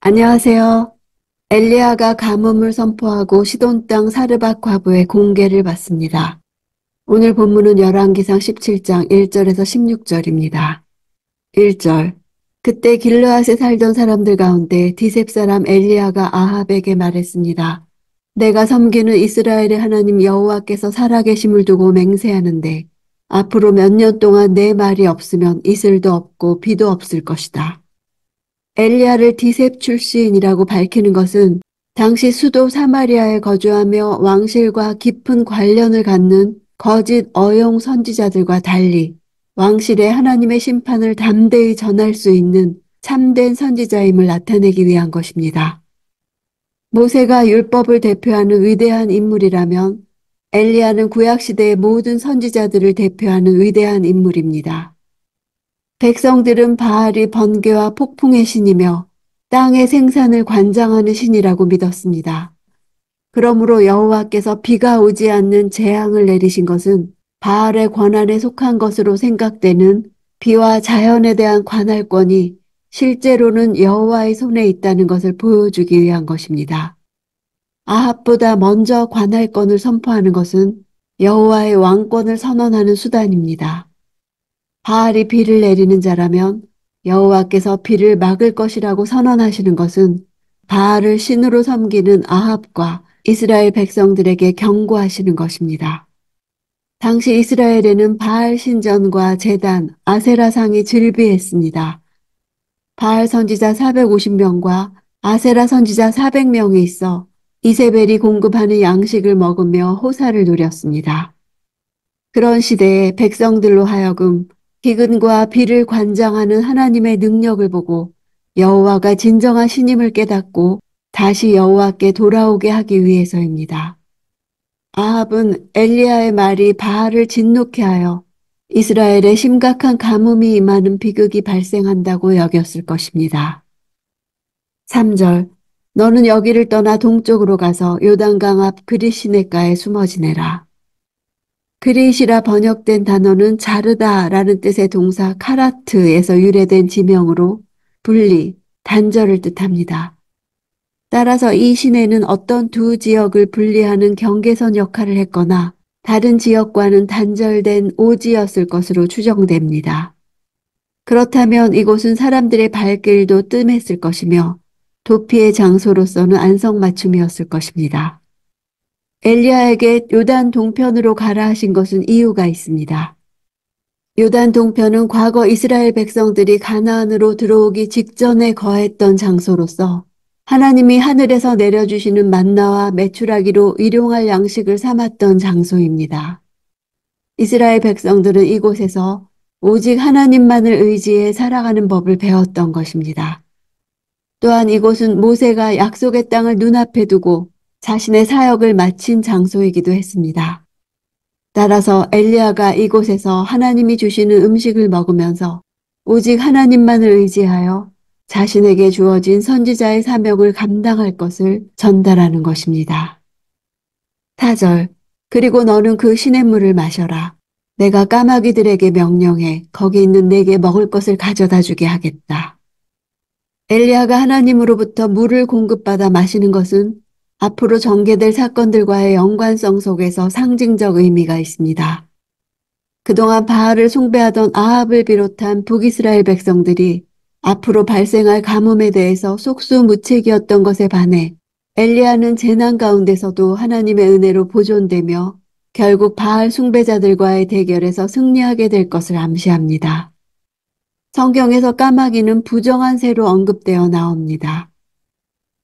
안녕하세요. 엘리야가 가뭄을 선포하고 시돈 땅 사르밧 과부의 공개를 받습니다. 오늘 본문은 열왕기상 17장 1절에서 16절입니다. 1절. 그때 길르앗에 살던 사람들 가운데 디셉 사람 엘리야가 아합에게 말했습니다. 내가 섬기는 이스라엘의 하나님 여호와께서 살아계심을 두고 맹세하는데 앞으로 몇 년 동안 내 말이 없으면 이슬도 없고 비도 없을 것이다. 엘리야를 디셉 출신이라고 밝히는 것은 당시 수도 사마리아에 거주하며 왕실과 깊은 관련을 갖는 거짓 어용 선지자들과 달리 왕실에 하나님의 심판을 담대히 전할 수 있는 참된 선지자임을 나타내기 위한 것입니다. 모세가 율법을 대표하는 위대한 인물이라면 엘리야는 구약시대의 모든 선지자들을 대표하는 위대한 인물입니다. 백성들은 바알이 번개와 폭풍의 신이며 땅의 생산을 관장하는 신이라고 믿었습니다. 그러므로 여호와께서 비가 오지 않는 재앙을 내리신 것은 바알의 권한에 속한 것으로 생각되는 비와 자연에 대한 관할권이 실제로는 여호와의 손에 있다는 것을 보여주기 위한 것입니다. 아합보다 먼저 관할권을 선포하는 것은 여호와의 왕권을 선언하는 수단입니다. 바알이 비를 내리는 자라면 여호와께서 비를 막을 것이라고 선언하시는 것은 바알을 신으로 섬기는 아합과 이스라엘 백성들에게 경고하시는 것입니다. 당시 이스라엘에는 바알 신전과 제단, 아세라상이 즐비했습니다. 바알 선지자 450명과 아세라 선지자 400명이 있어 이세벨이 공급하는 양식을 먹으며 호사를 누렸습니다. 그런 시대에 백성들로 하여금 기근과 비를 관장하는 하나님의 능력을 보고 여호와가 진정한 신임을 깨닫고 다시 여호와께 돌아오게 하기 위해서입니다. 아합은 엘리야의 말이 바알을 진노케 하여 이스라엘에 심각한 가뭄이 임하는 비극이 발생한다고 여겼을 것입니다. 3절. 너는 여기를 떠나 동쪽으로 가서 요단강 앞 그릿시냇가에 숨어 지내라. 그릿이라 번역된 단어는 자르다라는 뜻의 동사 카라트에서 유래된 지명으로 분리, 단절을 뜻합니다. 따라서 이 시내는 어떤 두 지역을 분리하는 경계선 역할을 했거나 다른 지역과는 단절된 오지였을 것으로 추정됩니다. 그렇다면 이곳은 사람들의 발길도 뜸했을 것이며 도피의 장소로서는 안성맞춤이었을 것입니다. 엘리야에게 요단 동편으로 가라 하신 것은 이유가 있습니다. 요단 동편은 과거 이스라엘 백성들이 가나안으로 들어오기 직전에 거했던 장소로서 하나님이 하늘에서 내려주시는 만나와 메추라기로 일용할 양식을 삼았던 장소입니다. 이스라엘 백성들은 이곳에서 오직 하나님만을 의지해 살아가는 법을 배웠던 것입니다. 또한 이곳은 모세가 약속의 땅을 눈앞에 두고 자신의 사역을 마친 장소이기도 했습니다. 따라서 엘리야가 이곳에서 하나님이 주시는 음식을 먹으면서 오직 하나님만을 의지하여 자신에게 주어진 선지자의 사명을 감당할 것을 전달하는 것입니다. 4절. 그리고 너는 그 시냇물을 마셔라. 내가 까마귀들에게 명령해 거기 있는 내게 먹을 것을 가져다 주게 하겠다. 엘리야가 하나님으로부터 물을 공급받아 마시는 것은 앞으로 전개될 사건들과의 연관성 속에서 상징적 의미가 있습니다. 그동안 바알을 숭배하던 아합을 비롯한 북이스라엘 백성들이 앞으로 발생할 가뭄에 대해서 속수무책이었던 것에 반해 엘리야는 재난 가운데서도 하나님의 은혜로 보존되며 결국 바알 숭배자들과의 대결에서 승리하게 될 것을 암시합니다. 성경에서 까마귀는 부정한 새로 언급되어 나옵니다.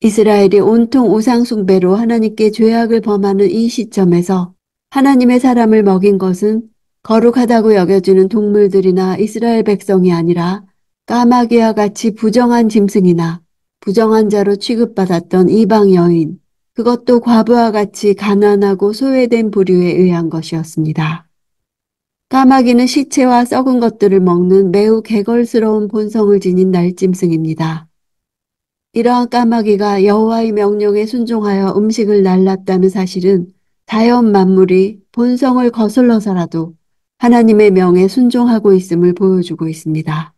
이스라엘이 온통 우상 숭배로 하나님께 죄악을 범하는 이 시점에서 하나님의 사람을 먹인 것은 거룩하다고 여겨지는 동물들이나 이스라엘 백성이 아니라 까마귀와 같이 부정한 짐승이나 부정한 자로 취급받았던 이방 여인, 그것도 과부와 같이 가난하고 소외된 부류에 의한 것이었습니다. 까마귀는 시체와 썩은 것들을 먹는 매우 개걸스러운 본성을 지닌 날짐승입니다. 이러한 까마귀가 여호와의 명령에 순종하여 음식을 날랐다는 사실은 자연 만물이 본성을 거슬러서라도 하나님의 명에 순종하고 있음을 보여주고 있습니다.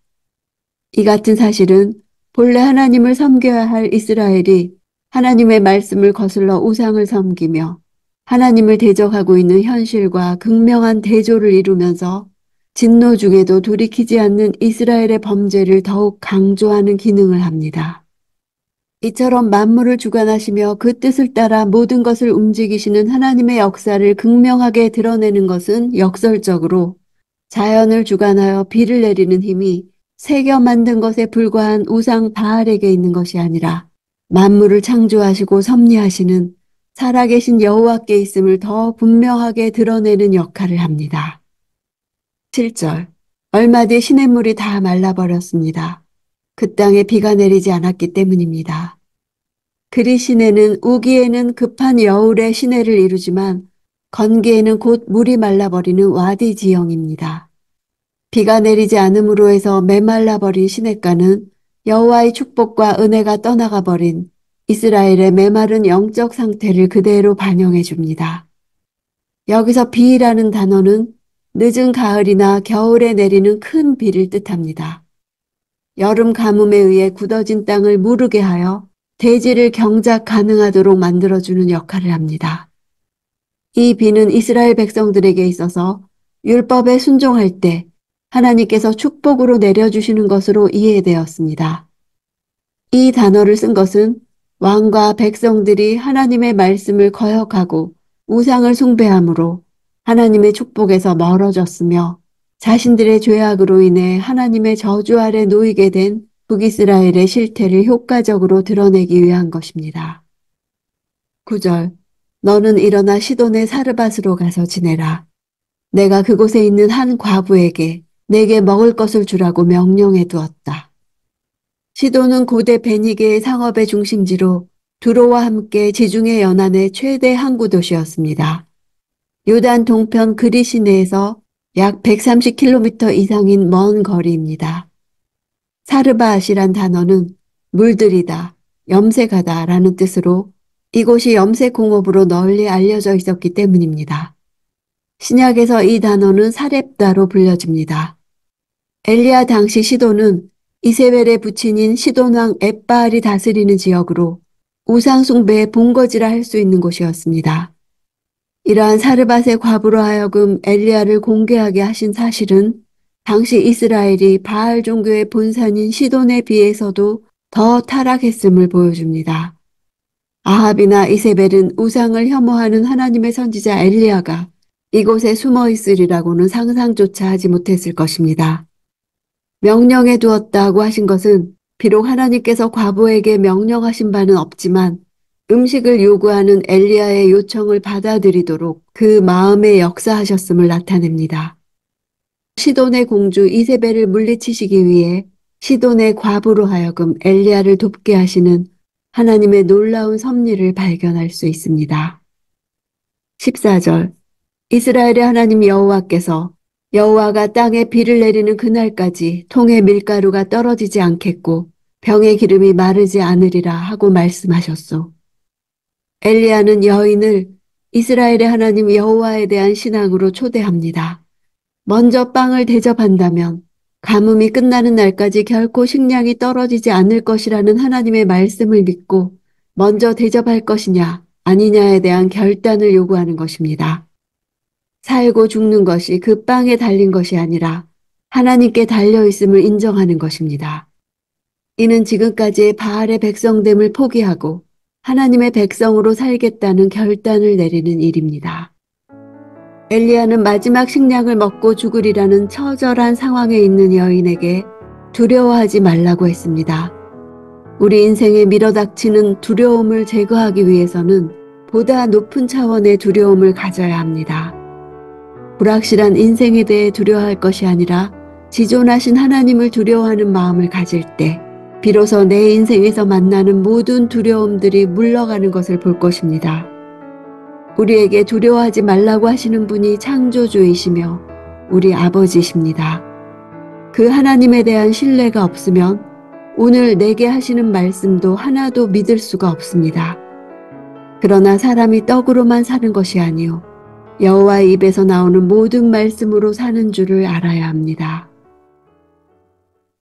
이 같은 사실은 본래 하나님을 섬겨야 할 이스라엘이 하나님의 말씀을 거슬러 우상을 섬기며 하나님을 대적하고 있는 현실과 극명한 대조를 이루면서 진노 중에도 돌이키지 않는 이스라엘의 범죄를 더욱 강조하는 기능을 합니다. 이처럼 만물을 주관하시며 그 뜻을 따라 모든 것을 움직이시는 하나님의 역사를 극명하게 드러내는 것은 역설적으로 자연을 주관하여 비를 내리는 힘이 새겨 만든 것에 불과한 우상 바알에게 있는 것이 아니라 만물을 창조하시고 섭리하시는 살아계신 여호와께 있음을 더 분명하게 드러내는 역할을 합니다. 7절. 얼마 뒤 시냇물이 다 말라버렸습니다. 그 땅에 비가 내리지 않았기 때문입니다. 그리 시내는 우기에는 급한 여울의 시내를 이루지만 건기에는 곧 물이 말라버리는 와디 지형입니다. 비가 내리지 않음으로 해서 메말라버린 시냇가는 여호와의 축복과 은혜가 떠나가 버린 이스라엘의 메마른 영적 상태를 그대로 반영해 줍니다. 여기서 비라는 단어는 늦은 가을이나 겨울에 내리는 큰 비를 뜻합니다. 여름 가뭄에 의해 굳어진 땅을 무르게 하여 대지를 경작 가능하도록 만들어주는 역할을 합니다. 이 비는 이스라엘 백성들에게 있어서 율법에 순종할 때 하나님께서 축복으로 내려주시는 것으로 이해되었습니다. 이 단어를 쓴 것은 왕과 백성들이 하나님의 말씀을 거역하고 우상을 숭배함으로 하나님의 축복에서 멀어졌으며 자신들의 죄악으로 인해 하나님의 저주 아래 놓이게 된 북이스라엘의 실태를 효과적으로 드러내기 위한 것입니다. 9절. 너는 일어나 시돈의 사르밧으로 가서 지내라. 내가 그곳에 있는 한 과부에게 내게 먹을 것을 주라고 명령해 두었다. 시돈은 고대 베니게의 상업의 중심지로 두로와 함께 지중해 연안의 최대 항구 도시였습니다. 요단 동편 그리 시내에서 약 130km 이상인 먼 거리입니다. 사르밧이란 단어는 물들이다, 염색하다 라는 뜻으로 이곳이 염색 공업으로 널리 알려져 있었기 때문입니다. 신약에서 이 단어는 사렙다로 불려집니다. 엘리야 당시 시돈은 이세벨의 부친인 시돈왕 엣바알이 다스리는 지역으로 우상 숭배의 본거지라 할 수 있는 곳이었습니다. 이러한 사르밧의 과부로 하여금 엘리야를 공개하게 하신 사실은 당시 이스라엘이 바알 종교의 본산인 시돈에 비해서도 더 타락했음을 보여줍니다. 아합이나 이세벨은 우상을 혐오하는 하나님의 선지자 엘리야가 이곳에 숨어 있으리라고는 상상조차 하지 못했을 것입니다. 명령해 두었다고 하신 것은 비록 하나님께서 과부에게 명령하신 바는 없지만 음식을 요구하는 엘리야의 요청을 받아들이도록 그 마음에 역사하셨음을 나타냅니다. 시돈의 공주 이세벨을 물리치시기 위해 시돈의 과부로 하여금 엘리야를 돕게 하시는 하나님의 놀라운 섭리를 발견할 수 있습니다. 14절. 이스라엘의 하나님 여호와께서 여호와가 땅에 비를 내리는 그날까지 통에 밀가루가 떨어지지 않겠고 병의 기름이 마르지 않으리라 하고 말씀하셨소. 엘리야는 여인을 이스라엘의 하나님 여호와에 대한 신앙으로 초대합니다. 먼저 빵을 대접한다면 가뭄이 끝나는 날까지 결코 식량이 떨어지지 않을 것이라는 하나님의 말씀을 믿고 먼저 대접할 것이냐 아니냐에 대한 결단을 요구하는 것입니다. 살고 죽는 것이 그 빵에 달린 것이 아니라 하나님께 달려있음을 인정하는 것입니다. 이는 지금까지의 바알의 백성됨을 포기하고 하나님의 백성으로 살겠다는 결단을 내리는 일입니다. 엘리야는 마지막 식량을 먹고 죽으리라는 처절한 상황에 있는 여인에게 두려워하지 말라고 했습니다. 우리 인생에 밀어닥치는 두려움을 제거하기 위해서는 보다 높은 차원의 두려움을 가져야 합니다. 불확실한 인생에 대해 두려워할 것이 아니라 지존하신 하나님을 두려워하는 마음을 가질 때 비로소 내 인생에서 만나는 모든 두려움들이 물러가는 것을 볼 것입니다. 우리에게 두려워하지 말라고 하시는 분이 창조주이시며 우리 아버지십니다. 그 하나님에 대한 신뢰가 없으면 오늘 내게 하시는 말씀도 하나도 믿을 수가 없습니다. 그러나 사람이 떡으로만 사는 것이 아니요 여호와의 입에서 나오는 모든 말씀으로 사는 줄을 알아야 합니다.